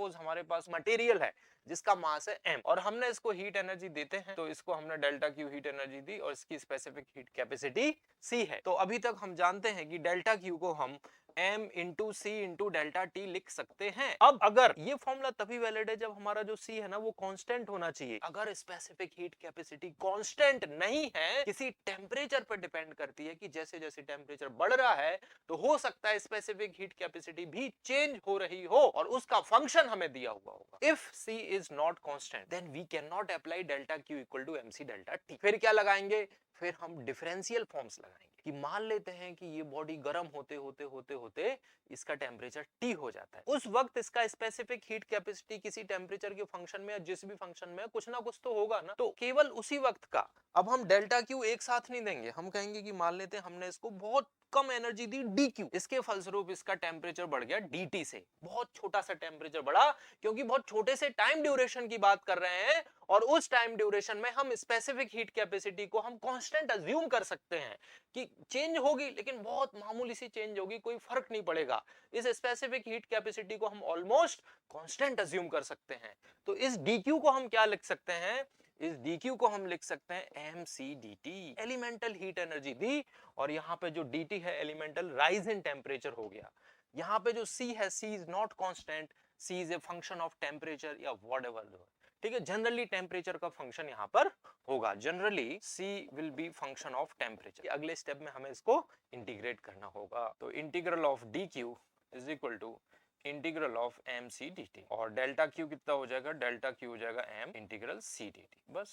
Suppose हमारे पास material है जिसका मास है m और हमने इसको हीट एनर्जी देते हैं, तो इसको हमने डेल्टा क्यू हीट एनर्जी दी और इसकी स्पेसिफिक हीट कैपेसिटी c है। तो अभी तक हम जानते हैं कि डेल्टा क्यू को हम m इंटू सी इंटू डेल्टा टी लिख सकते हैं। अब अगर ये फॉर्मूला तभी वैलिड है जब हमारा जो c है ना वो कांस्टेंट होना चाहिए। अगर स्पेसिफिक हीट कैपेसिटी कांस्टेंट नहीं है, किसी टेम्परेचर पर डिपेंड करती है कि जैसे जैसे टेम्परेचर बढ़ रहा है तो हो सकता है स्पेसिफिक हीट कैपेसिटी भी चेंज हो रही हो और उसका फंक्शन हमें दिया हुआ होगा। If c is not constant then we can not apply delta Q equal to mc delta T. फिर क्या लगाएंगे? फिर हम डिफरेंशियल फॉर्म्स लगाएंगे कि मान लेते हैं कि ये बॉडी गर्म होते होते होते होते इसका टेम्परेचर T हो जाता है। उस वक्त इसका स्पेसिफिक हीट कैपेसिटी किसी टेम्परेचर के फंक्शन में या जिस भी फंक्शन में कुछ ना कुछ तो होगा ना, तो केवल उसी वक्त का अब हम डेल्टा क्यू एक साथ नहीं देंगे। हम कहेंगे कि मान लेते हैं हमने इसको बहुत कम एनर्जी दी dq, इसके फलस्वरूप इसका टेम्परेचर बढ़ गया dt से। बहुत छोटा सा टेम्परेचर बढ़ा क्योंकि बहुत छोटे से टाइम ड्यूरेशन की बात कर रहे हैं और उस टाइम ड्यूरेशन में हम स्पेसिफिक हीट कैपेसिटी को हम कांस्टेंट अज्यूम कर सकते हैं कि चेंज होगी लेकिन बहुत मामूली सी चेंज होगी, कोई फर्क नहीं पड़ेगा। इस स्पेसिफिक हीट कैपेसिटी को हम ऑलमोस्ट कांस्टेंट अज्यूम कर सकते हैं। तो इस dq को हम क्या लिख सकते हैं? इस dq को हम लिख सकते हैं mc dt, elemental heat energy दी और यहाँ पे जो dt है एलिमेंटल राइज इन टेम्परेचर हो गया। यहाँ पे जो c है c is not constant, c is a function of temperature या व्हाटएवर। ठीक है, जनरली टेम्परेचर का फंक्शन यहाँ पर होगा, generally c will be function of temperature. अगले स्टेप में हमें इसको इंटीग्रेट करना होगा। तो integral of dq is equal to integral of mc dt और डेल्टा q कितना हो जाएगा? डेल्टा q हो जाएगा m इंटीग्रल c dt। बस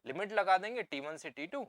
लिमिट लगा देंगे t1 से t2